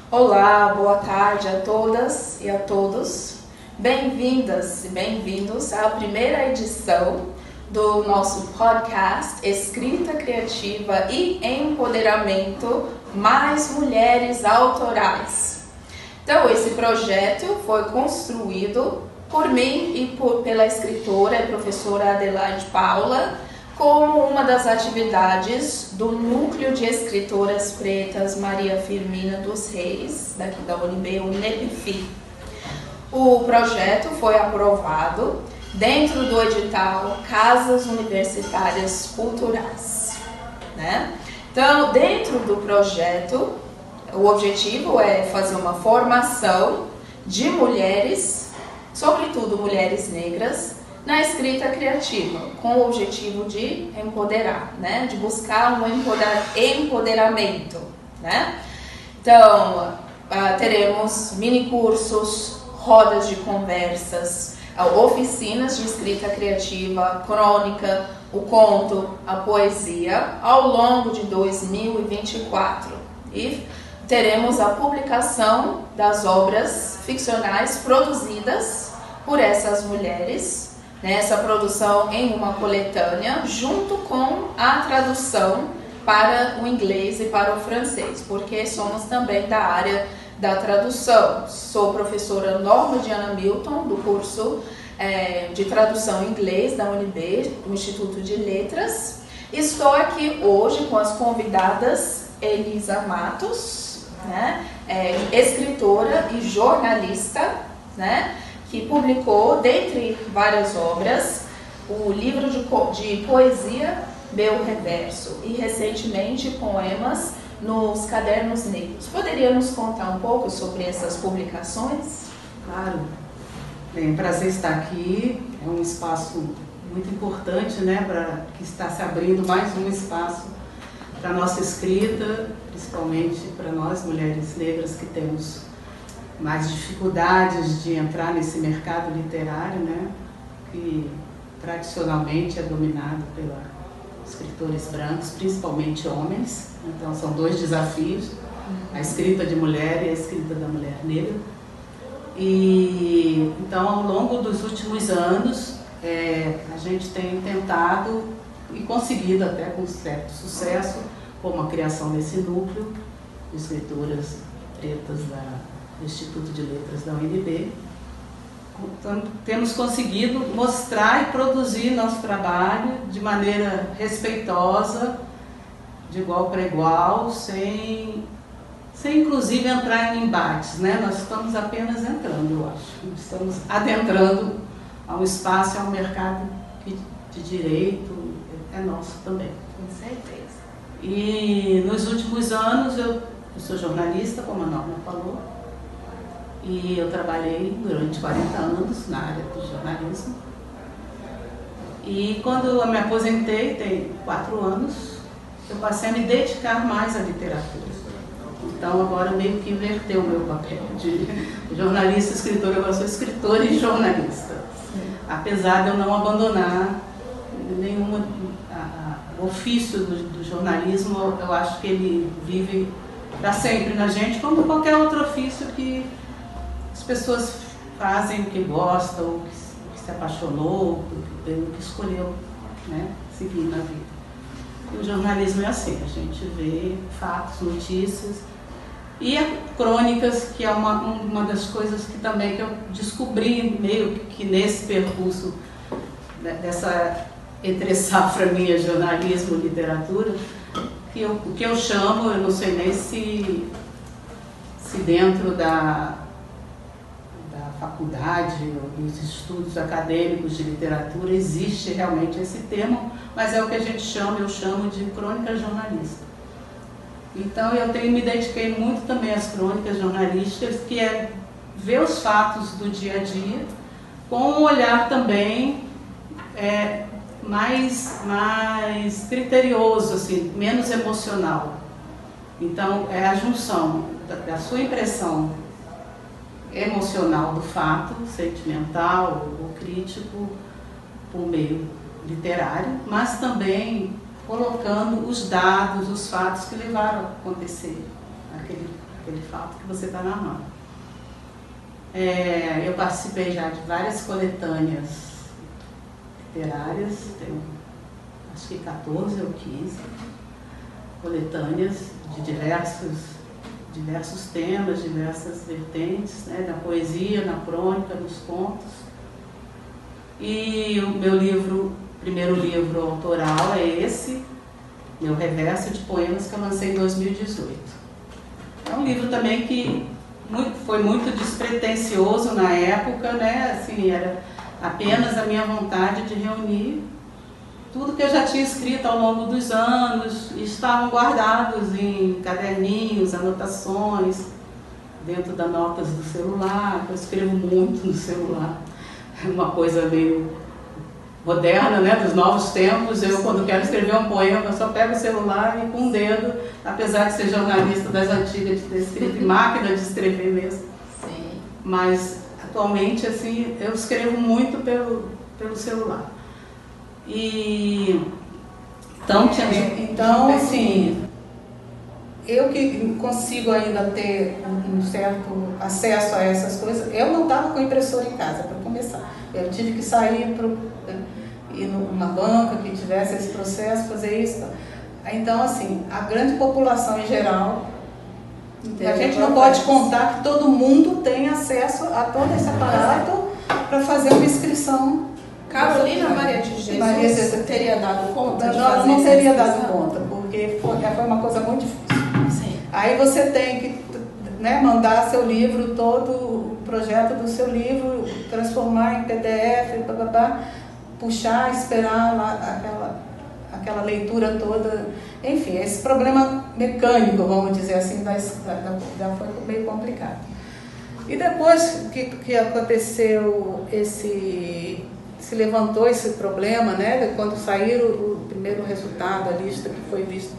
Olá, boa tarde a todas e a todos. Bem-vindas e bem-vindos à primeira edição do nosso podcast Escrita Criativa e Empoderamento Mais Mulheres Autorais. Então, esse projeto foi construído por mim e pela escritora e professora Adelaide Paula, como uma das atividades do Núcleo de Escritoras Pretas Maria Firmina dos Reis, daqui da UNB, o NEPFI. O projeto foi aprovado dentro do edital Casas Universitárias Culturais, né? Então, dentro do projeto, o objetivo é fazer uma formação de mulheres, sobretudo mulheres negras, na escrita criativa, com o objetivo de empoderar, né? De buscar um empoderamento, né? Então, teremos mini cursos, rodas de conversas, oficinas de escrita criativa, crônica, o conto, a poesia, ao longo de 2024. E teremos a publicação das obras ficcionais produzidas por essas mulheres, essa produção em uma coletânea, junto com a tradução para o inglês e para o francês, porque somos também da área da tradução. Sou professora Norma Diana Milton, do curso de tradução em inglês da UNB, do Instituto de Letras. Estou aqui hoje com as convidadas Elisa Matos, né, escritora e jornalista, né, que publicou, dentre várias obras, o livro de poesia Meu Reverso e, recentemente, poemas nos Cadernos Negros. Poderia nos contar um pouco sobre essas publicações? Claro. Bem, é um prazer estar aqui. É um espaço muito importante, né, que está se abrindo mais um espaço para a nossa escrita, principalmente para nós, mulheres negras, que temos mais dificuldades de entrar nesse mercado literário, né, que tradicionalmente é dominado pelos escritores brancos, principalmente homens. Então são dois desafios, a escrita de mulher e a escrita da mulher negra. E então, ao longo dos últimos anos, a gente tem tentado e conseguido até com certo sucesso, como a criação desse núcleo de escritoras pretas do Instituto de Letras da UNB. Então, temos conseguido mostrar e produzir nosso trabalho de maneira respeitosa, de igual para igual, sem inclusive entrar em embates, né? Nós estamos apenas entrando, eu acho. Estamos adentrando a um espaço, a um mercado que de direito é nosso também. Com certeza. E nos últimos anos eu sou jornalista, como a Norma falou, e eu trabalhei durante 40 anos na área do jornalismo. E quando eu me aposentei, tem 4 anos, eu passei a me dedicar mais à literatura. Então agora meio que inverteu o meu papel de jornalista e escritora. Agora sou escritora e jornalista. Sim. Apesar de eu não abandonar nenhum ofício do jornalismo, eu acho que ele vive para sempre na gente, como qualquer outro ofício que as pessoas fazem o que gostam, o que se apaixonou, o que escolheu, né, seguir na vida. E o jornalismo é assim, a gente vê fatos, notícias e crônicas, que é uma das coisas que também que eu descobri meio que nesse percurso dessa entre-safra minha, jornalismo e literatura, o que eu chamo, eu não sei nem se dentro da faculdade ou dos estudos acadêmicos de literatura existe realmente esse termo, mas é o que a gente eu chamo de crônica jornalista. Então eu me dediquei muito também às crônicas jornalísticas, que é ver os fatos do dia a dia com um olhar também mais criterioso, assim, menos emocional. Então é a junção da sua impressão emocional do fato, sentimental ou crítico, por meio literário, mas também colocando os dados, os fatos que levaram a acontecer aquele fato que você está narrando. Eu participei já de várias coletâneas literárias, tenho acho que 14 ou 15 coletâneas de diversos temas, diversas vertentes, né, da poesia, na crônica, nos contos. E o meu primeiro livro autoral é esse, meu reverso de poemas, que eu lancei em 2018. É um livro também que foi muito despretensioso na época, né? Assim, era apenas a minha vontade de reunir tudo que eu já tinha escrito ao longo dos anos, e estavam guardados em caderninhos, anotações, dentro das notas do celular, que eu escrevo muito no celular. É uma coisa meio moderna, né, dos novos tempos. Eu, quando quero escrever um poema, eu só pego o celular e com o dedo, apesar de ser jornalista das antigas, de ter escrito em máquina de escrever mesmo. Sim. Mas, atualmente, assim, eu escrevo muito pelo celular. Então, assim, eu que consigo ainda ter um certo acesso a essas coisas, eu não estava com impressora em casa, para começar. Eu tive que sair ir numa banca que tivesse esse processo, fazer isso. Então, assim, a grande população em geral, a gente não pode contar que todo mundo tem acesso a todo esse aparato para fazer uma inscrição. Carolina Maria de Jesus teria dado conta de fazer não teria dado conta, porque foi uma coisa muito difícil. Sim. Aí você tem que, né, mandar seu livro, todo o projeto do seu livro, transformar em PDF, puxar, esperar lá aquela leitura toda. Enfim, esse problema mecânico, vamos dizer assim, foi meio complicado. E depois que aconteceu se levantou esse problema, né, quando saiu o primeiro resultado, a lista que foi vista,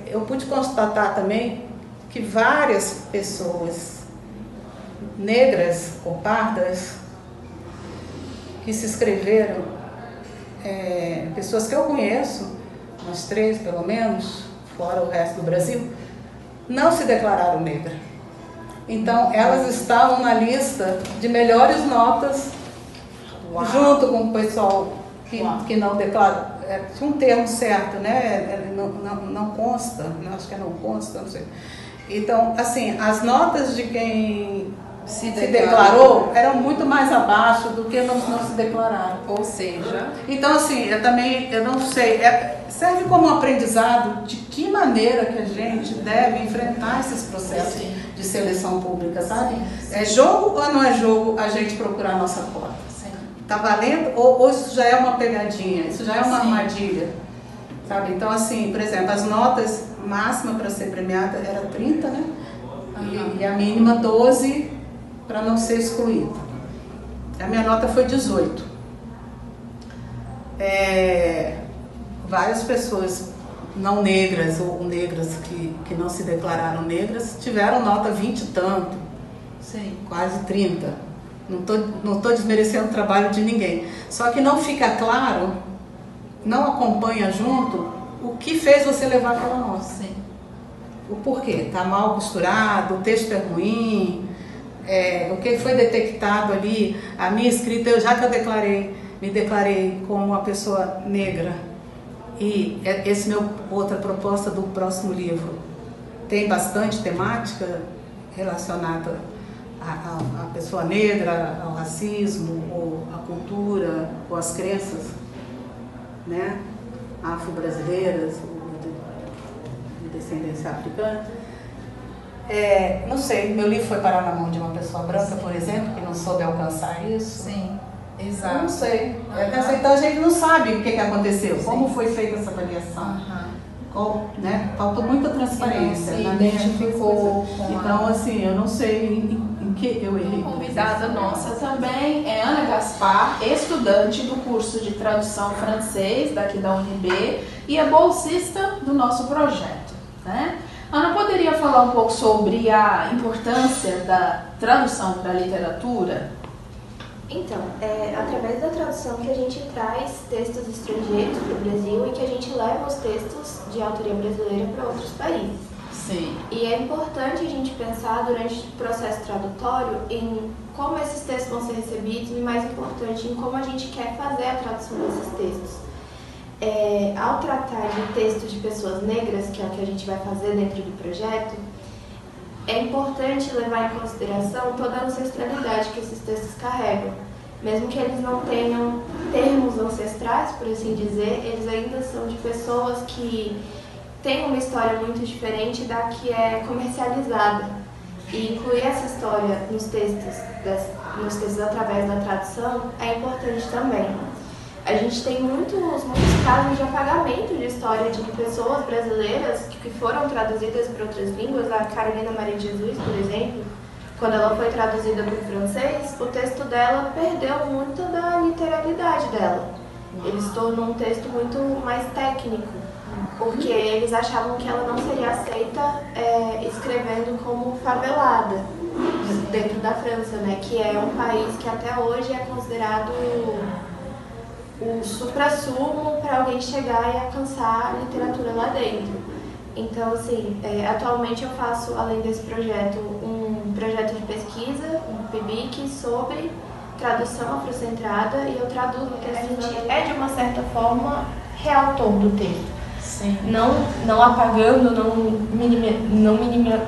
eu pude constatar também que várias pessoas negras ou pardas que se inscreveram, pessoas que eu conheço, umas 3 pelo menos, fora o resto do Brasil, não se declararam negras. Então, elas estavam na lista de melhores notas. Uau. Junto com o pessoal que não declara, tinha um termo certo, né? Não consta, acho que não consta, não sei. Então, assim, as notas de quem se declarou eram muito mais abaixo do que não se declararam. Ou seja... Então, assim, eu não sei, serve como um aprendizado de que maneira que a gente deve enfrentar esses processos de seleção pública, sabe? Sim. É jogo ou não é jogo a gente procurar a nossa cota? Tá valendo? Ou isso já é uma pegadinha, isso já é uma armadilha, sabe? Então, assim, por exemplo, as notas máxima para ser premiada era 30, né? E a mínima 12 para não ser excluída. A minha nota foi 18. Várias pessoas não negras ou negras que não se declararam negras tiveram nota 20 e tanto, quase 30. Não estou desmerecendo o trabalho de ninguém. Só que não fica claro, não acompanha junto o que fez você levar aquela nota. Sim. O porquê. Está mal costurado, o texto é ruim, o que foi detectado ali. A minha escrita, já que eu me declarei como uma pessoa negra. E esse outra proposta do próximo livro tem bastante temática relacionada a pessoa negra, ao racismo, ou à cultura, ou às crenças, né, afro-brasileiras, de descendência africana. Não sei, meu livro foi parar na mão de uma pessoa branca, por exemplo, que não soube alcançar isso. Sim, exato. Eu não sei. Então a gente não sabe o que aconteceu, como foi feita essa avaliação. Né? Faltou muita transparência. Não se identificou com Então, assim, eu não sei em que eu errei. Uma convidada nossa também é Ana Gaspar, estudante do curso de tradução francês daqui da UNB e é bolsista do nosso projeto, né? Ana, poderia falar um pouco sobre a importância da tradução para a literatura? Então, é através da tradução que a gente traz textos estrangeiros para o Brasil e que a gente leva os textos de autoria brasileira para outros países. Sim. E é importante a gente pensar durante o processo tradutório em como esses textos vão ser recebidos e, mais importante, em como a gente quer fazer a tradução desses textos. Ao tratar de textos de pessoas negras, que é o que a gente vai fazer dentro do projeto, é importante levar em consideração toda a ancestralidade que esses textos carregam. Mesmo que eles não tenham termos ancestrais, por assim dizer, eles ainda são de pessoas que têm uma história muito diferente da que é comercializada. E incluir essa história nos textos através da tradução é importante também. A gente tem muitos casos de apagamento de história de pessoas brasileiras que foram traduzidas para outras línguas. A Carolina Maria de Jesus, por exemplo, quando ela foi traduzida para o francês, o texto dela perdeu muito da literalidade dela. Ele se tornou um texto muito mais técnico, porque eles achavam que ela não seria aceita escrevendo como favelada dentro da França, né? Que é um país que até hoje é considerado o supra-sumo para alguém chegar e alcançar a literatura lá dentro. Então, assim, atualmente eu faço, além desse projeto, um projeto de pesquisa, um PIBIC, sobre tradução afrocentrada, e eu traduzo o texto de uma certa forma reautor do texto. Sim. Não apagando, não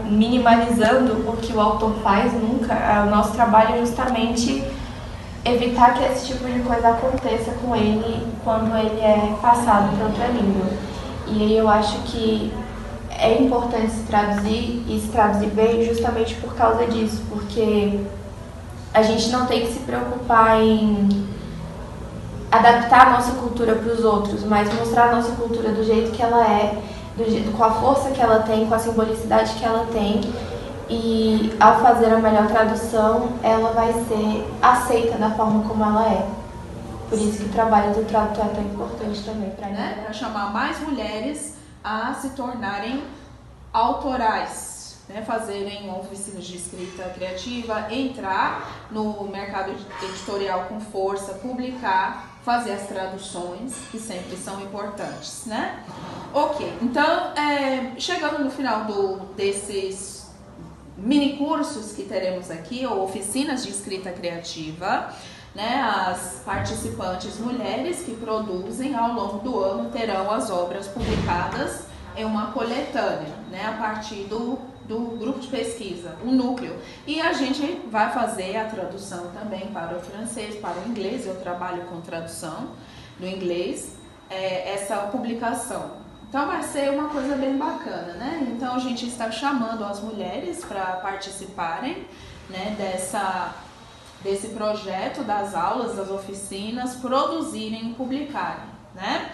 minimalizando o que o autor faz nunca. O nosso trabalho é justamente evitar que esse tipo de coisa aconteça com ele quando ele é passado para outra língua. E aí eu acho que é importante se traduzir e se traduzir bem justamente por causa disso, porque a gente não tem que se preocupar em adaptar a nossa cultura para os outros, mas mostrar a nossa cultura do jeito que ela é, com a força que ela tem, com a simbolicidade que ela tem. E ao fazer a melhor tradução, ela vai ser aceita da forma como ela é. Por isso que o trabalho do tradutor é tão importante também para né? Para chamar mais mulheres a se tornarem autorais, né? Fazerem oficinas de escrita criativa, entrar no mercado editorial com força, publicar, fazer as traduções, que sempre são importantes, né? Ok, então, chegando no final desses mini cursos que teremos aqui, ou oficinas de escrita criativa, né, as participantes mulheres que produzem ao longo do ano terão as obras publicadas em uma coletânea, né, a partir do grupo de pesquisa, o núcleo. E a gente vai fazer a tradução também para o francês, para o inglês. Eu trabalho com tradução no inglês, essa publicação. Então vai ser uma coisa bem bacana, né? Então a gente está chamando as mulheres para participarem, né, desse projeto, das aulas, das oficinas, produzirem e publicarem, né?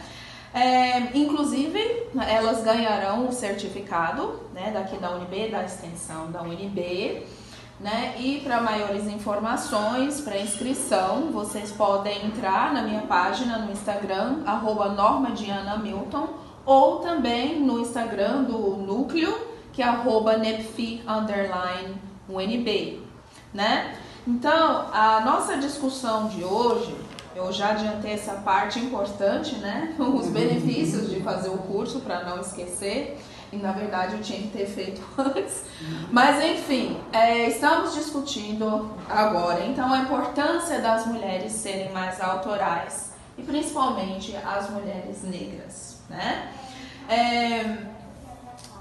Inclusive, elas ganharão o certificado, né, daqui da UNB, da extensão da UNB, né? E para maiores informações, para inscrição, vocês podem entrar na minha página no Instagram, @normadianamilton, ou também no Instagram do Núcleo, que é @nepfi_UNB, né? Então, a nossa discussão de hoje, eu já adiantei essa parte importante, né? Os benefícios de fazer o curso, para não esquecer, e na verdade eu tinha que ter feito antes. Mas enfim, estamos discutindo agora, então, a importância das mulheres serem mais autorais, e principalmente as mulheres negras, né?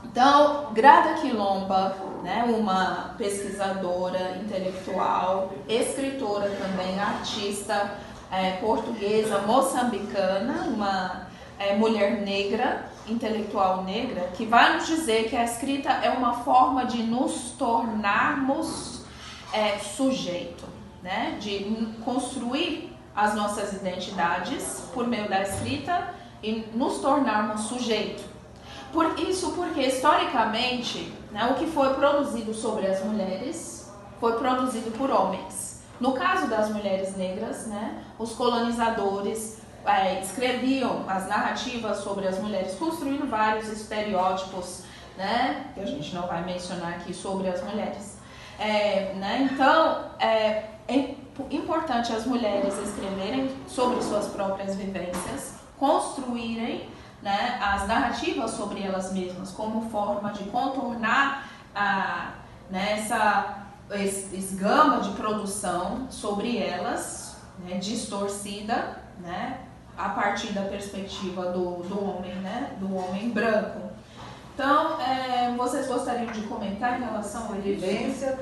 Então, Grada Quilomba, né, uma pesquisadora intelectual, escritora também, artista, portuguesa, moçambicana, uma mulher negra, intelectual negra, que vai nos dizer que a escrita é uma forma de nos tornarmos sujeito, né, de construir as nossas identidades por meio da escrita e nos tornarmos sujeito. Porque historicamente, né, o que foi produzido sobre as mulheres foi produzido por homens. No caso das mulheres negras, né, os colonizadores escreviam as narrativas sobre as mulheres, construindo vários estereótipos, né, que a gente não vai mencionar aqui sobre as mulheres. Né, então, importante as mulheres escreverem sobre suas próprias vivências, construírem, né, as narrativas sobre elas mesmas como forma de contornar né, essa esgama de produção sobre elas, né, distorcida, né, a partir da perspectiva do homem, né, do homem branco. Então, vocês gostariam de comentar em relação à vivência,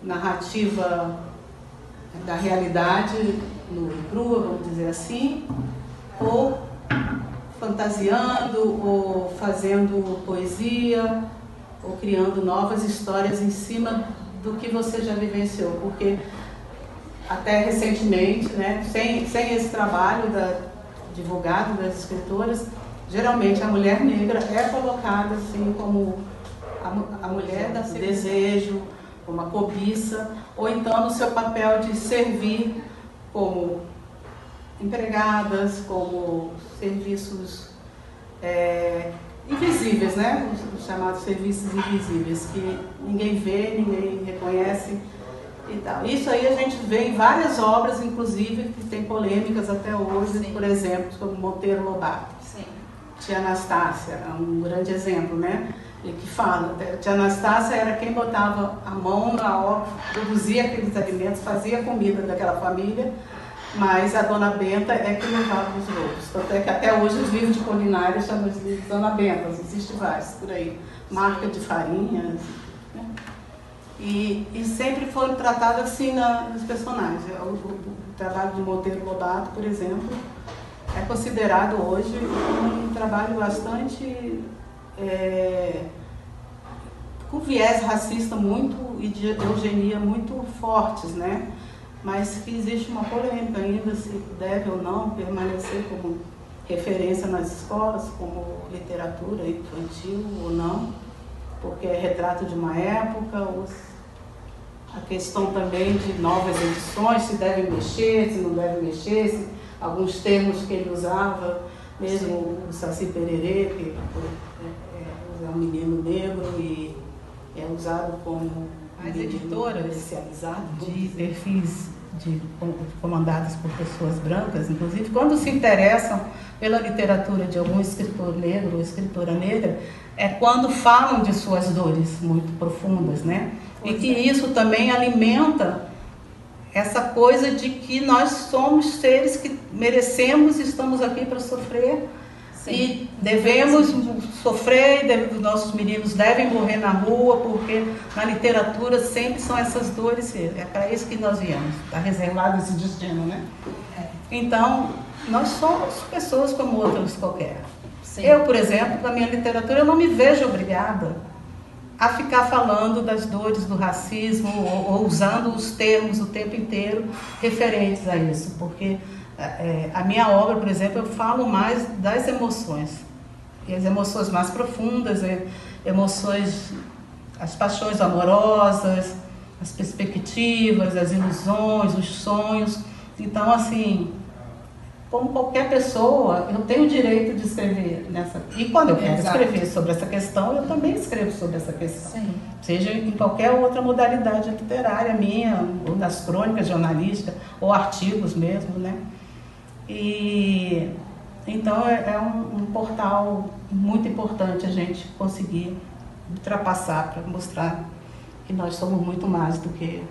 narrativa da realidade nua e crua, vamos dizer assim, ou fantasiando, ou fazendo poesia, ou criando novas histórias em cima do que você já vivenciou, porque até recentemente, né, sem esse trabalho divulgado das escritoras, geralmente a mulher negra é colocada assim como a mulher do desejo, como a cobiça, ou então no seu papel de servir como empregadas, como serviços invisíveis, né? Os chamados serviços invisíveis, que ninguém vê, ninguém reconhece e tal. Isso aí a gente vê em várias obras, inclusive, que tem polêmicas até hoje, sim, por exemplo, como Monteiro Lobato. Sim. Tia Anastácia é um grande exemplo, né? E que fala, Tia Anastácia era quem botava a mão na obra, produzia aqueles alimentos, fazia comida daquela família, mas a Dona Benta é que levava os louros. Tanto é que até hoje os livros de culinária chamam de Dona Benta, existem vários por aí, marca de farinhas, né? E sempre foram tratadas assim nos personagens. O trabalho de Monteiro Lobato, por exemplo, é considerado hoje um trabalho bastante com viés racista muito e de eugenia muito fortes, né? Mas que existe uma polêmica ainda se deve ou não permanecer como referência nas escolas, como literatura infantil ou não, porque é retrato de uma época, a questão também de novas edições, se devem mexer, se não devem mexer, se alguns termos que ele usava, mesmo o Saci Pererê, que é um menino negro e é usado como as editoras especializadas de perfis comandados por pessoas brancas, inclusive, quando se interessam pela literatura de algum escritor negro ou escritora negra, é quando falam de suas dores muito profundas, né? E que isso também alimenta essa coisa de que nós somos seres que merecemos e estamos aqui para sofrer. Sim. E devemos sofrer, nossos meninos devem morrer na rua, porque na literatura sempre são essas dores, é para isso que nós viemos, está reservado esse destino, né? Então, nós somos pessoas como outras qualquer. Sim. Eu, por exemplo, na minha literatura, eu não me vejo obrigada a ficar falando das dores do racismo ou usando os termos o tempo inteiro referentes a isso, porque a minha obra, por exemplo, eu falo mais das emoções, e as emoções mais profundas, emoções, as paixões amorosas, as perspectivas, as ilusões, os sonhos. Então, assim, como qualquer pessoa, eu tenho o direito de escrever nessa. E quando eu quero escrever sobre essa questão, eu também escrevo sobre essa questão. Sim. Seja em qualquer outra modalidade literária minha, ou das crônicas jornalísticas, ou artigos mesmo, né? E então é um portal muito importante a gente conseguir ultrapassar para mostrar que nós somos muito mais do que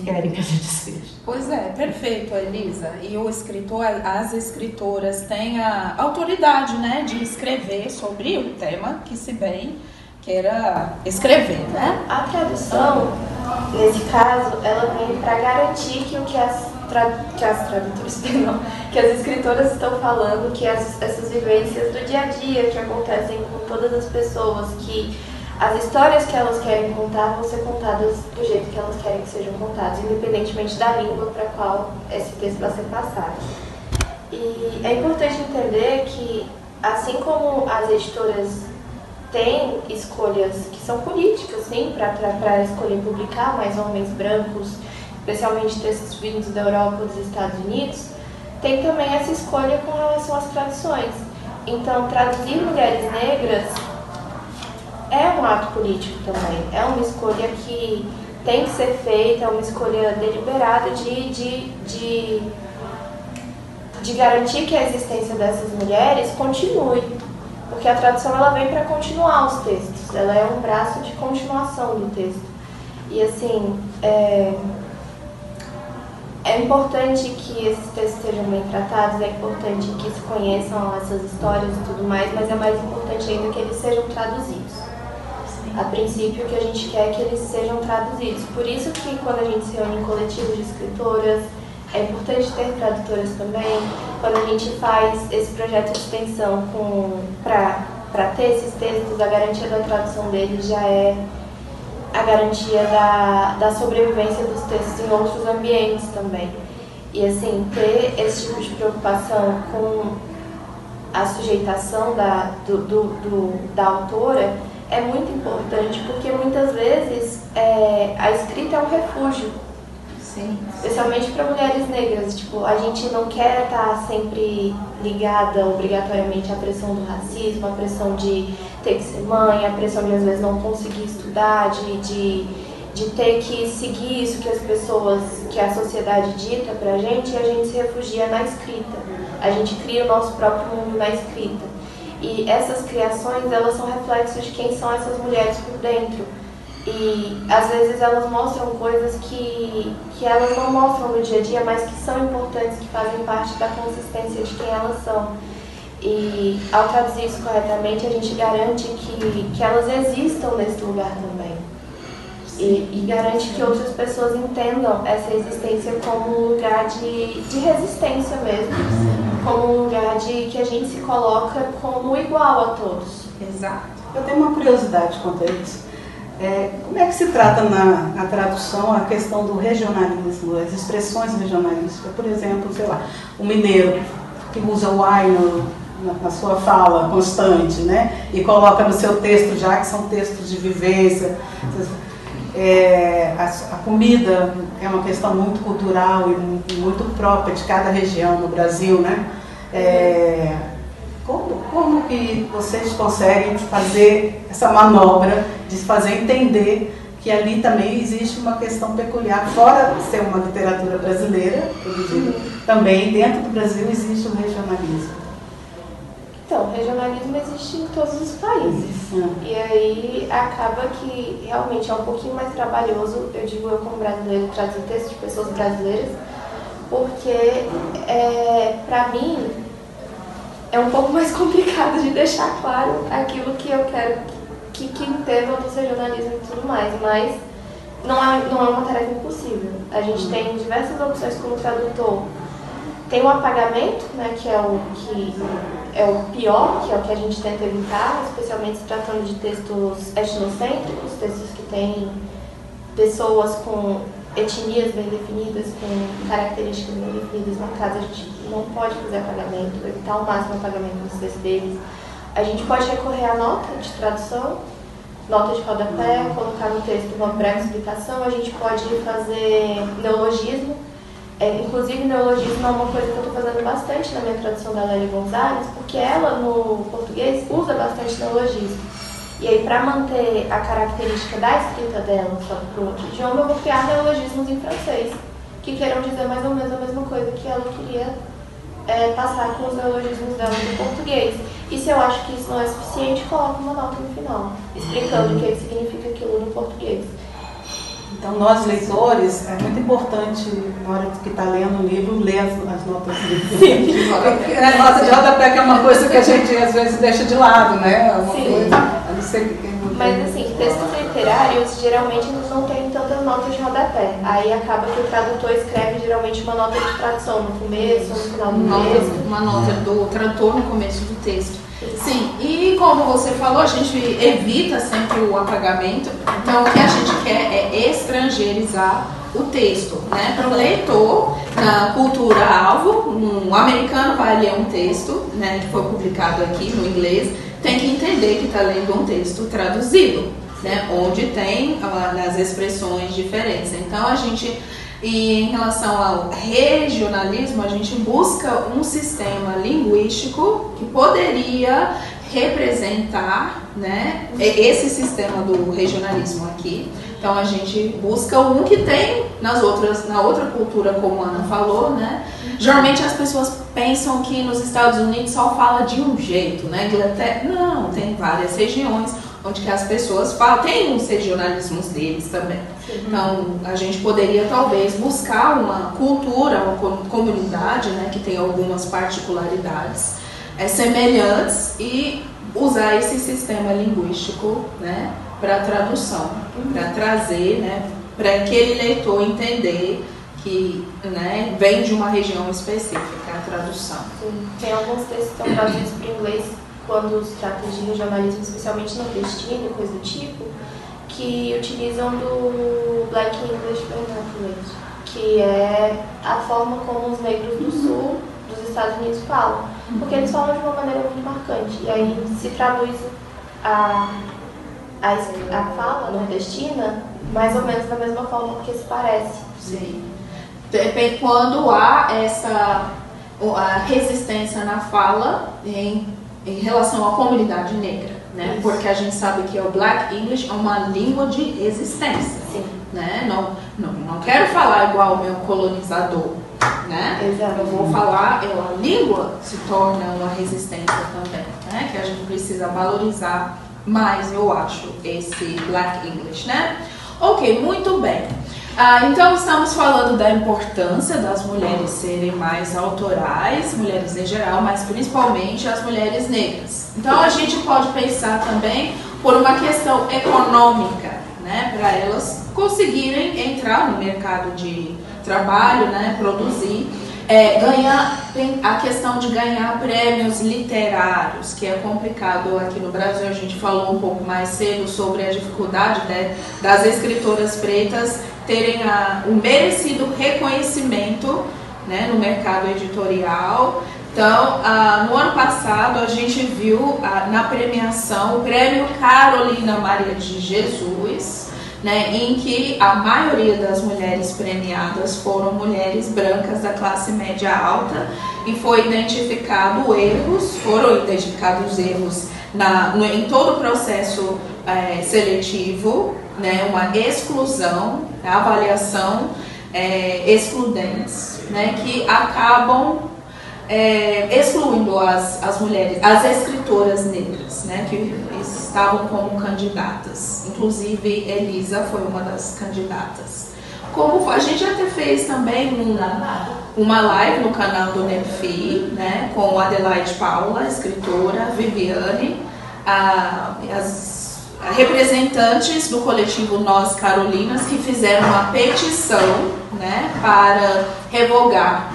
querem que a gente seja. Pois é, perfeito, Elisa. E o escritor, as escritoras têm a autoridade, né, de escrever sobre o tema que se bem queira escrever, né? A tradução, nesse caso, ela vem para garantir que o que as tradutoras, não, que as escritoras estão falando, que essas vivências do dia a dia que acontecem com todas as pessoas, que as histórias que elas querem contar vão ser contadas do jeito que elas querem que sejam contadas, independentemente da língua para a qual esse texto vai ser passado. E é importante entender que, assim como as editoras têm escolhas que são políticas, sim, para escolher publicar mais homens brancos, especialmente textos vindos da Europa ou dos Estados Unidos, tem também essa escolha com relação às traduções. Então, traduzir mulheres negras é um ato político também, é uma escolha que tem que ser feita, é uma escolha deliberada de garantir que a existência dessas mulheres continue. Porque a tradução ela vem para continuar os textos, ela é um braço de continuação do texto. E assim, é importante que esses textos sejam bem tratados, é importante que se conheçam essas histórias e tudo mais, mas é mais importante ainda que eles sejam traduzidos. A princípio, o que a gente quer é que eles sejam traduzidos. Por isso que quando a gente se reúne em coletivos de escritoras, é importante ter tradutoras também. Quando a gente faz esse projeto de extensão para ter esses textos, a garantia da tradução deles já é a garantia da sobrevivência dos textos em outros ambientes também. E assim, ter esse tipo de preocupação com a sujeitação da autora é muito importante, porque muitas vezes a escrita é um refúgio. Sim. Especialmente para mulheres negras. Tipo, a gente não quer estar sempre ligada obrigatoriamente à pressão do racismo, à pressão de ter que ser mãe, à pressão de às vezes não conseguir estudar, de ter que seguir isso que as pessoas, que a sociedade dita pra gente, e a gente se refugia na escrita. A gente cria o nosso próprio mundo na escrita. E essas criações, elas são reflexos de quem são essas mulheres por dentro. E às vezes elas mostram coisas que elas não mostram no dia a dia, mas que são importantes, que fazem parte da consistência de quem elas são. E ao traduzir isso corretamente, a gente garante que elas existam nesse lugar também. E garante que outras pessoas entendam essa existência como um lugar de resistência mesmo. Como um lugar que a gente se coloca como igual a todos. Exato. Eu tenho uma curiosidade quanto a isso. Como é que se trata na tradução a questão do regionalismo, as expressões regionalistas? Por exemplo, sei lá, o mineiro que usa o ai na sua fala constante, né? E coloca no seu texto, já que são textos de vivência. A comida é uma questão muito cultural e muito própria de cada região no Brasil, né? Como que vocês conseguem fazer essa manobra de fazer entender que ali também existe uma questão peculiar, fora de ser uma literatura brasileira, também dentro do Brasil existe o regionalismo? Então, regionalismo existe em todos os países. E aí acaba que realmente é um pouquinho mais trabalhoso, eu digo eu como brasileiro, traduzir textos de pessoas brasileiras, porque para mim é um pouco mais complicado de deixar claro aquilo que eu quero que entendam dos regionalismos e tudo mais, mas não é uma tarefa impossível. A gente tem diversas opções como tradutor. Tem o apagamento, né, que é o pior, que é o que a gente tenta evitar, especialmente se tratando de textos etnocêntricos, textos que têm pessoas com etnias bem definidas, com características bem definidas marcadas. A gente não pode fazer apagamento, evitar ao máximo o apagamento dos textos deles. A gente pode recorrer à nota de tradução, nota de rodapé, colocar no texto uma breve explicação. A gente pode fazer neologismo. Inclusive, neologismo é uma coisa que eu estou fazendo bastante na minha tradução da Lélia Gonzalez, porque ela, no português, usa bastante neologismo. E aí, para manter a característica da escrita dela só para o outro idioma, eu vou criar neologismos em francês, que queiram dizer mais ou menos a mesma coisa que ela queria passar com os neologismos dela no português. E se eu acho que isso não é suficiente, coloco uma nota no final, explicando o que significa aquilo no português. Então, nós leitores, é muito importante, na hora que está lendo o livro, ler as notas do livro. Sim, a nota de rodapé que é uma coisa que a gente às vezes deixa de lado, né? É uma coisa, a não ser que tem. Mas assim, textos literários geralmente não tem tantas notas de rodapé. Aí acaba que o tradutor escreve geralmente uma nota de tradução no começo, no final do texto. Uma nota do tradutor no começo do texto. Sim, e como você falou, a gente evita sempre o apagamento. Então, o que a gente quer é estrangeirizar o texto, né? Para o leitor, na cultura-alvo, um americano vai ler um texto, né, que foi publicado aqui no inglês, tem que entender que está lendo um texto traduzido, né, onde tem as expressões diferentes. Então, a gente, em relação ao regionalismo, a gente busca um sistema linguístico que poderia representar né, esse sistema do regionalismo aqui. Então a gente busca um que tem na outra cultura, como a Ana falou, né? Geralmente as pessoas pensam que nos Estados Unidos só fala de um jeito, né? Inglaterra, não, tem várias regiões onde que as pessoas falam, tem uns regionalismos deles também. Então a gente poderia talvez buscar uma cultura, uma comunidade, né, que tem algumas particularidades semelhantes e usar esse sistema linguístico, né, para tradução, para trazer, né, para aquele leitor entender que, né, vem de uma região específica, a tradução. Sim. Tem alguns textos que estão traduzidos para o inglês quando se trata de regionalismo, especialmente nordestino e coisa do tipo, que utilizam do Black English Vernacular, que é a forma como os negros do sul dos Estados Unidos falam, porque eles falam de uma maneira muito marcante, e aí se traduz a fala nordestina mais ou menos da mesma forma, porque se parece. Sim. Quando há a resistência na fala em relação à comunidade negra, né? Isso. Porque a gente sabe que o Black English é uma língua de resistência. Sim. Né? Não quero falar igual o meu colonizador, né? Exato. Eu vou falar, a língua se torna uma resistência também, né? Que a gente precisa valorizar mais, eu acho, esse Black English, né? Ok, muito bem. Então estamos falando da importância das mulheres serem mais autorais, mulheres em geral, mas principalmente as mulheres negras. Então a gente pode pensar também por uma questão econômica, né, para elas conseguirem entrar no mercado de trabalho, né, produzir, ganhar, a questão de ganhar prêmios literários, que é complicado aqui no Brasil. A gente falou um pouco mais cedo sobre a dificuldade, né, das escritoras pretas terem o merecido reconhecimento, né, no mercado editorial. Então, no ano passado, a gente viu na premiação o Prêmio Carolina Maria de Jesus, né, em que a maioria das mulheres premiadas foram mulheres brancas da classe média alta, e foram identificados erros em todo o processo seletivo, né, uma exclusão, avaliação excludentes, né, que acabam excluindo as mulheres, as escritoras negras, né, que estavam como candidatas. Inclusive Elisa foi uma das candidatas. Como a gente até fez também uma live no canal do Nepfi, né, com Adelaide Paula, escritora, Viviane, as representantes do coletivo Nós Carolinas, que fizeram uma petição, né, para revogar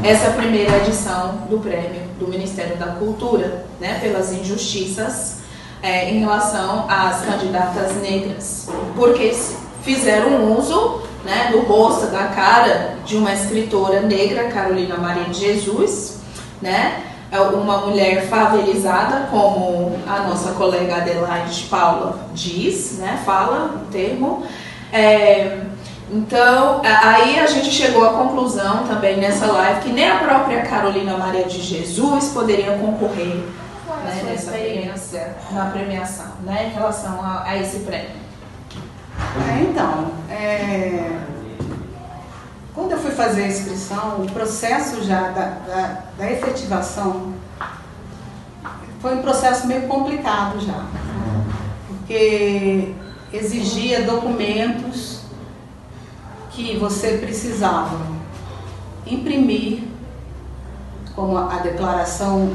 essa primeira edição do prêmio do Ministério da Cultura, né, pelas injustiças em relação às candidatas negras, porque fizeram uso, né, do rosto, da cara de uma escritora negra, Carolina Maria de Jesus, né, uma mulher favelizada, como a nossa colega Adelaide Paula diz, né, fala o termo. Então, aí a gente chegou à conclusão também nessa live que nem a própria Carolina Maria de Jesus poderia concorrer, né, na premiação, né, em relação a esse prêmio. Quando eu fui fazer a inscrição, o processo já da efetivação foi um processo meio complicado já, porque exigia documentos que você precisava imprimir, como a declaração,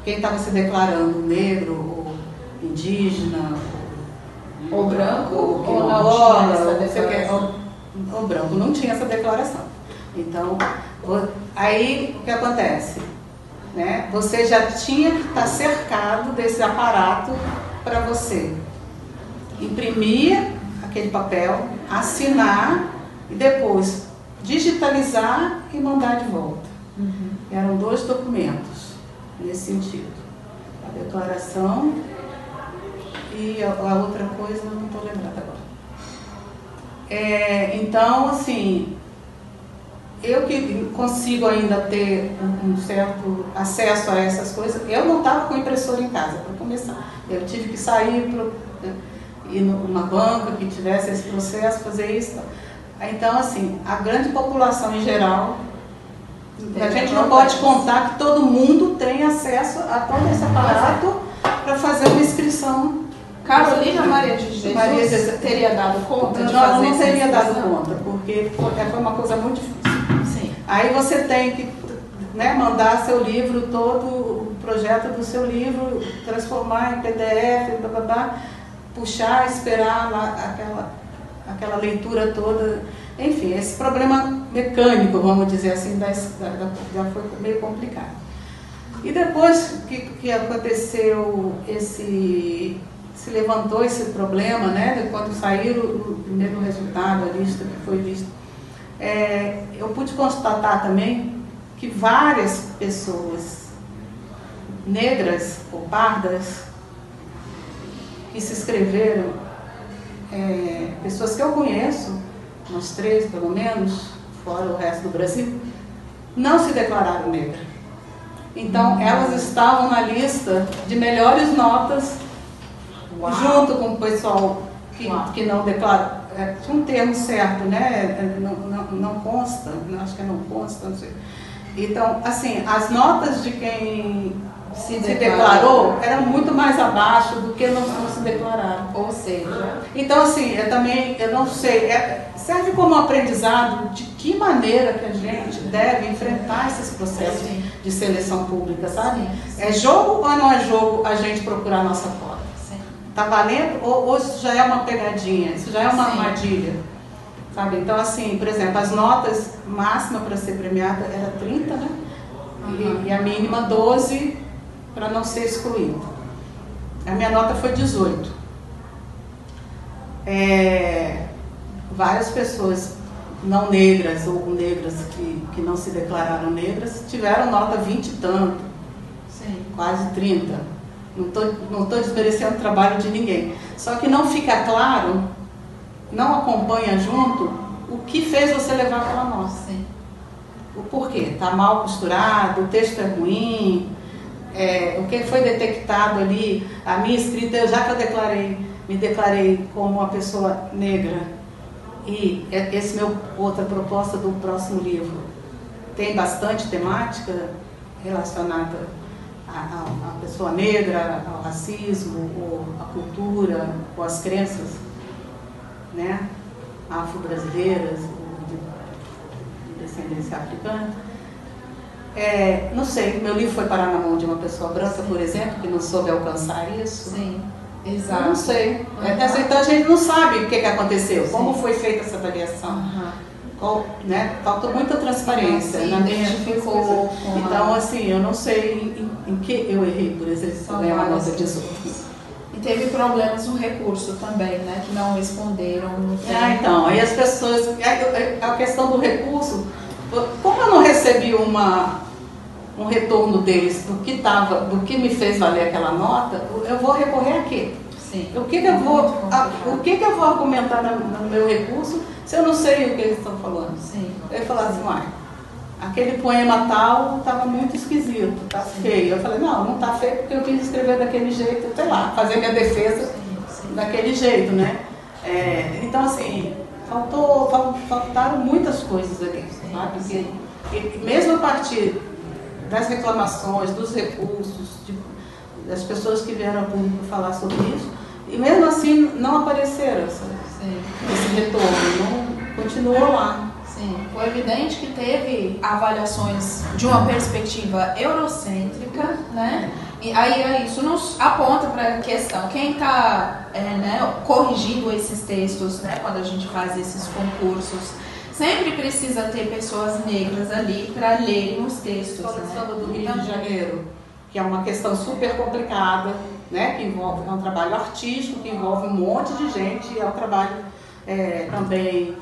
quem estava se declarando, negro, ou indígena, ou branco, ou o branco não tinha essa declaração. Então, aí o que acontece? Né? Você já tinha que estar cercado desse aparato para você imprimir aquele papel, assinar e depois digitalizar e mandar de volta. Eram 2 documentos nesse sentido. A declaração e a outra coisa eu não estou lembrando agora. Então, assim, eu que consigo ainda ter um certo acesso a essas coisas, eu não estava com impressora em casa, para começar. Eu tive que sair para ir numa banca que tivesse esse processo, fazer isso. Então, assim, a grande população em geral, a gente não pode contar que todo mundo tem acesso a todo esse aparato para fazer uma inscrição. Carolina Maria de Jesus teria dado conta de fazer não teria dado conta, porque foi uma coisa muito difícil. Sim. Aí você tem que, né, mandar seu livro todo, o projeto do seu livro, transformar em PDF, blá, blá, blá, puxar, esperar lá aquela leitura toda. Enfim, esse problema mecânico, vamos dizer assim, já foi meio complicado. E depois que aconteceu se levantou esse problema, né, quando saiu o primeiro resultado, a lista que foi vista, eu pude constatar também que várias pessoas negras ou pardas que se inscreveram, pessoas que eu conheço, umas 3 pelo menos, fora o resto do Brasil, não se declararam negras. Então, elas estavam na lista de melhores notas. Uau. Junto com o pessoal que não declara, tinha um termo certo, né? Não consta, acho que não consta, não sei. Então, assim, as notas de quem se declarou eram muito mais abaixo do que não se declararam. Ou seja, então, assim, eu não sei, serve como aprendizado de que maneira que a gente deve enfrentar esses processos de seleção pública, sabe? Sim. É jogo ou não é jogo a gente procurar a nossa cota? Tá valendo? Ou isso já é uma pegadinha? Isso já é uma armadilha? Sabe? Então, assim, por exemplo, as notas máxima para ser premiada era 30, né? E a mínima 12 para não ser excluído. A minha nota foi 18. Várias pessoas não negras ou negras que não se declararam negras tiveram nota 20 e tanto, quase 30. Não estou desmerecendo o trabalho de ninguém. Só que não fica claro, não acompanha junto o que fez você levar aquela nota. O porquê. Está mal costurado, o texto é ruim, o que foi detectado ali, a minha escrita, já que eu me declarei como uma pessoa negra, e esse outra proposta do próximo livro tem bastante temática relacionada a pessoa negra, ao racismo, ou a cultura, ou as crenças, né, afro-brasileiras, de descendência africana. Não sei, meu livro foi parar na mão de uma pessoa branca, por exemplo, que não soube alcançar isso. Sim, exato. Eu não sei. Então a gente não sabe o que aconteceu, como foi feita essa avaliação. Né? Faltou muita transparência. Sim, identificou. Então, assim, eu não sei em que eu errei, por exemplo, para ganhar uma nota 18. E teve problemas no recurso também, né? Que não responderam no tempo. Então, aí as pessoas... A questão do recurso, como eu não recebi um retorno deles do que me fez valer aquela nota, eu vou recorrer a quê? Sim. O que que eu vou argumentar no meu recurso se eu não sei o que eles estão falando? Sim. Eu ia falar assim, aquele poema tal estava muito esquisito, tá feio. Eu falei, não tá feio porque eu quis escrever daquele jeito, sei lá, fazer minha defesa daquele jeito, né? Então, assim, faltaram muitas coisas ali, sabe? E mesmo a partir das reclamações, dos recursos, das pessoas que vieram ao público falar sobre isso, e mesmo assim não apareceram esse retorno, não continuou lá. Sim, foi evidente que teve avaliações de uma perspectiva eurocêntrica, né? E aí isso nos aponta para a questão, quem está corrigindo esses textos, né, quando a gente faz esses concursos, sempre precisa ter pessoas negras ali para lerem os textos. Falando do Rio de Janeiro, que é uma questão super complicada, né, que envolve, é um trabalho artístico, que envolve um monte de gente, é um trabalho também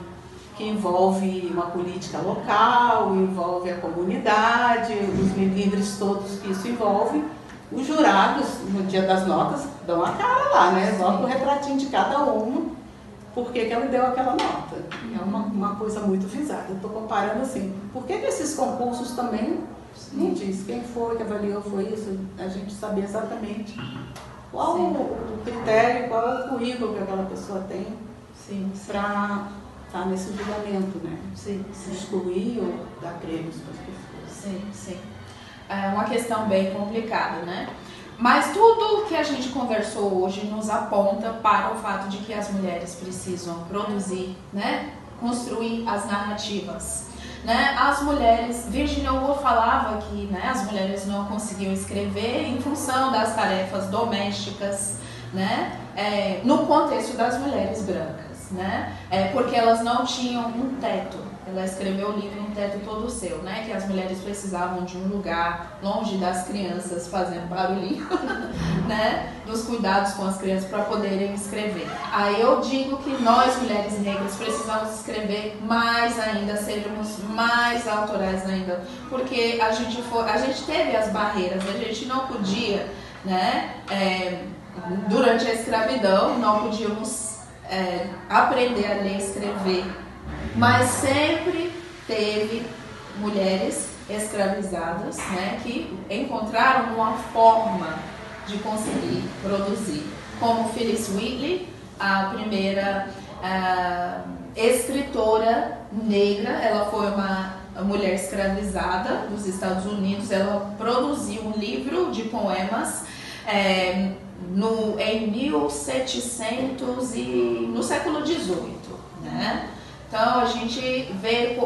que envolve uma política local, envolve a comunidade, os líderes todos que isso envolve. Os jurados, no dia das notas, dão a cara lá, né? Botam o retratinho de cada um por que ela deu aquela nota. É uma coisa muito visada. Eu estou comparando assim, por que nesses concursos também não diz quem foi que avaliou, foi isso, a gente saber exatamente qual o critério, qual o currículo que aquela pessoa tem para estar nesse julgamento, né? Excluir ou dar prêmios para as pessoas. Sim. É uma questão bem complicada, né? Mas tudo que a gente conversou hoje nos aponta para o fato de que as mulheres precisam produzir, né? Construir as narrativas. Né? As mulheres, Virginia Woolf falava que, né, as mulheres não conseguiam escrever em função das tarefas domésticas, né? No contexto das mulheres brancas, né? Porque elas não tinham um teto. Ela escreveu o livro Um Teto Todo Seu, né? Que as mulheres precisavam de um lugar longe das crianças fazendo barulhinho, né? Dos cuidados com as crianças para poderem escrever. Aí eu digo que nós, mulheres negras, precisamos escrever mais ainda, sermos mais autorais ainda, porque a gente teve as barreiras, a gente não podia, né? Durante a escravidão, não podíamos aprender a ler e escrever. Mas sempre teve mulheres escravizadas, né, que encontraram uma forma de conseguir produzir. Como Phyllis Wheatley, a primeira escritora negra, ela foi uma mulher escravizada dos Estados Unidos. Ela produziu um livro de poemas em 1700 e no século XVIII, né? Então a gente vê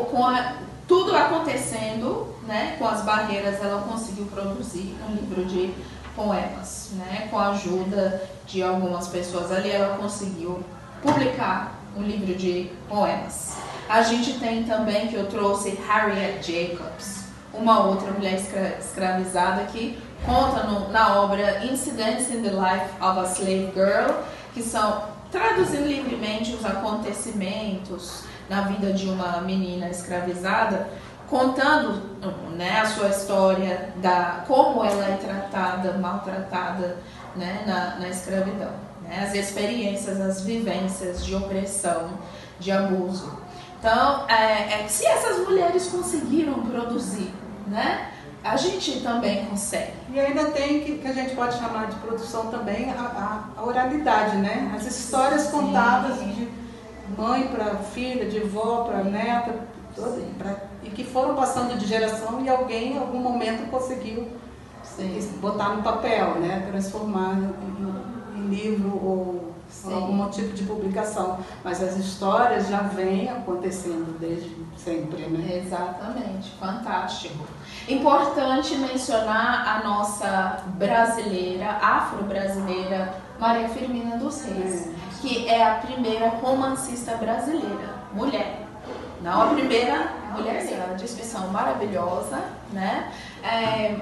tudo acontecendo, né? Com as barreiras, ela conseguiu produzir um livro de poemas, né? Com a ajuda de algumas pessoas ali, ela conseguiu publicar um livro de poemas. A gente tem também, que eu trouxe, Harriet Jacobs, uma outra mulher escravizada que conta na obra Incidents in the Life of a Slave Girl, que são, traduzindo livremente, os acontecimentos na vida de uma menina escravizada, contando, né, a sua história, como ela é tratada, maltratada, né, na escravidão, né, as experiências, as vivências de opressão, de abuso. Então, se essas mulheres conseguiram produzir, né, a gente também consegue. E ainda tem que a gente pode chamar de produção também a oralidade, né? As histórias contadas de mãe para filha, de avó para neta, e que foram passando de geração e alguém em algum momento conseguiu botar no papel, né? Transformar em livro ou algum tipo de publicação. Mas as histórias já vêm acontecendo desde sempre, né? Exatamente, fantástico. Importante mencionar a nossa brasileira, afro-brasileira, Maria Firmina dos Reis, que é a primeira romancista brasileira, mulher. Não a primeira mulher negra, descrição maravilhosa, né?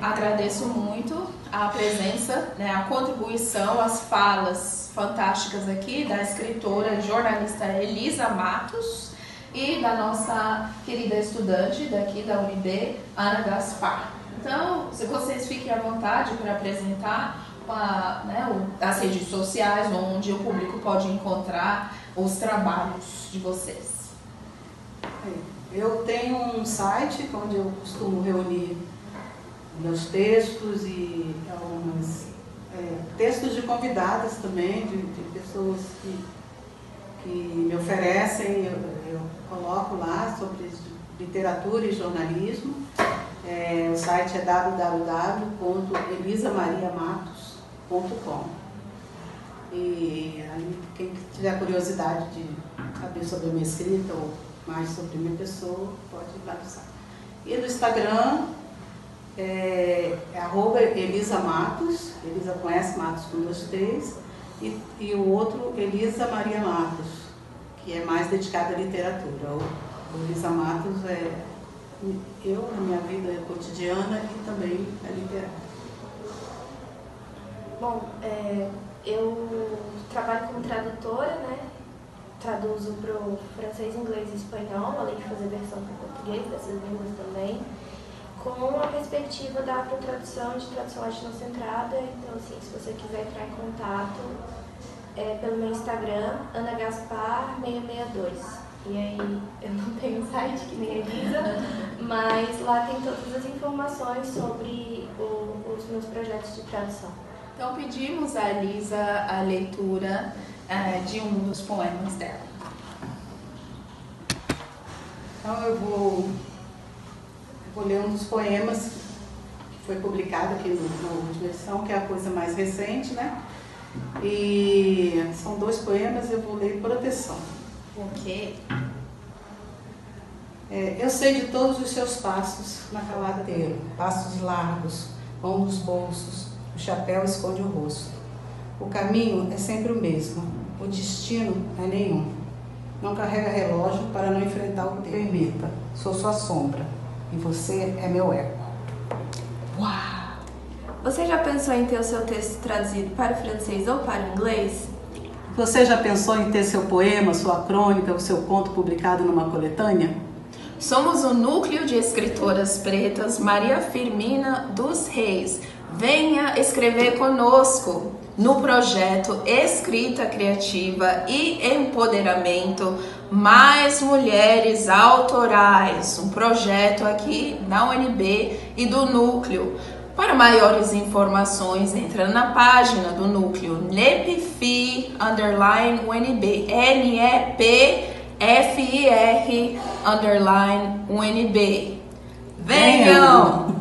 Agradeço muito a presença, né, a contribuição, as falas fantásticas aqui da escritora e jornalista Elisa Matos e da nossa querida estudante daqui da UNB, Ana Gaspar. Então, se vocês fiquem à vontade para apresentar as redes sociais, onde o público pode encontrar os trabalhos de vocês. Eu tenho um site onde eu costumo reunir meus textos e alguns textos de convidadas também, de pessoas que me oferecem, eu coloco lá sobre literatura e jornalismo. O site é www.elisamariamatos.com. E aí, quem tiver curiosidade de saber sobre a minha escrita ou mais sobre a minha pessoa, pode ir lá no site. E no Instagram é @Elisa Matos, Elisa com S, Matos com 2 T's, e o outro Elisa Maria Matos, que é mais dedicado à literatura. O Elisa Matos é eu na minha vida cotidiana e também a literatura. Bom, eu trabalho como tradutora, né? Traduzo para o francês, inglês e espanhol, além de fazer versão para o português, dessas línguas também, com a perspectiva da afrotradução, de tradução latinocentrada. Então, assim, se você quiser entrar em contato, pelo meu Instagram, anagaspar662. E aí, eu não tenho site que nem a Lisa, mas lá tem todas as informações sobre os meus projetos de tradução. Então pedimos a Lisa a leitura de um dos poemas dela. Então eu vou ler um dos poemas que foi publicado aqui na última edição, que é a coisa mais recente, né? E são 2 poemas, eu vou ler Proteção. Ok. Eu sei de todos os seus passos na caladeira, passos largos, mão nos bolsos, o chapéu esconde o rosto. O caminho é sempre o mesmo, o destino é nenhum. Não carrega relógio para não enfrentar o tempo. Permita, sou sua sombra e você é meu eco. Uau! Você já pensou em ter o seu texto traduzido para o francês ou para o inglês? Você já pensou em ter seu poema, sua crônica, o seu conto publicado numa coletânea? Somos o Núcleo de Escritoras Pretas Maria Firmina dos Reis. Venha escrever conosco no projeto Escrita Criativa e Empoderamento Mais Mulheres Autorais, um projeto aqui da UNB e do Núcleo. Para maiores informações, entra na página do Núcleo NEPFIR_UNB, NEPFIR_UNB. Venham!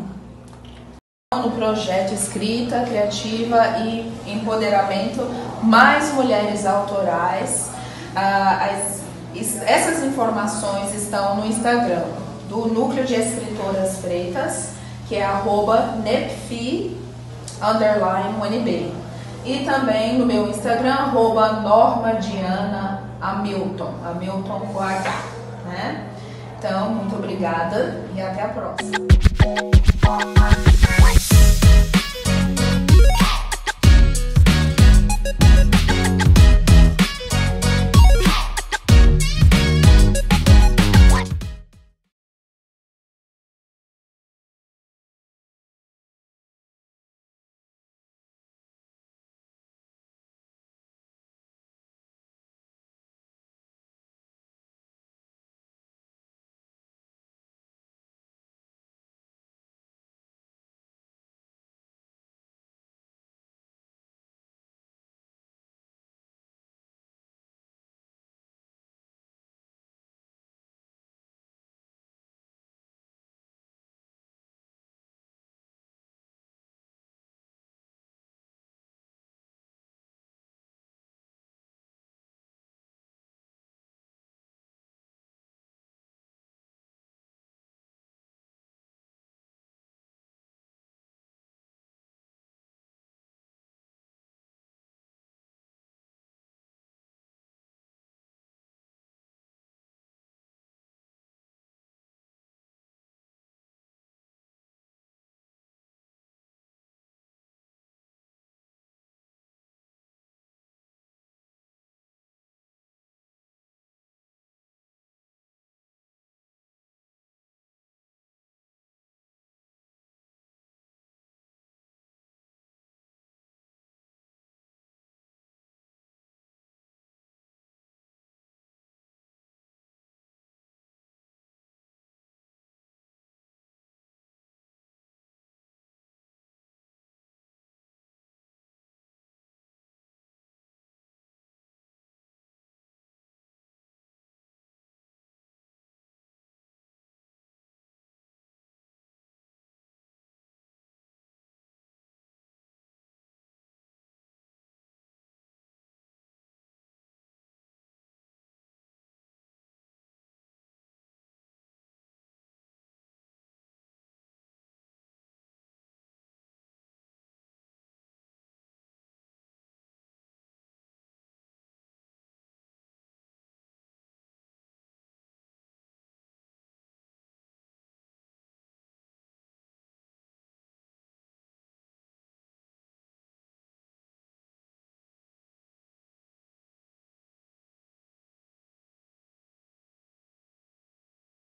No projeto Escrita Criativa e Empoderamento Mais Mulheres Autorais. Essas informações estão no Instagram do Núcleo de Escritoras Pretas, que é @nepfi_UNB. E também no meu Instagram, @NormaDianaHamilton, Hamilton com H, né? Então, muito obrigada e até a próxima.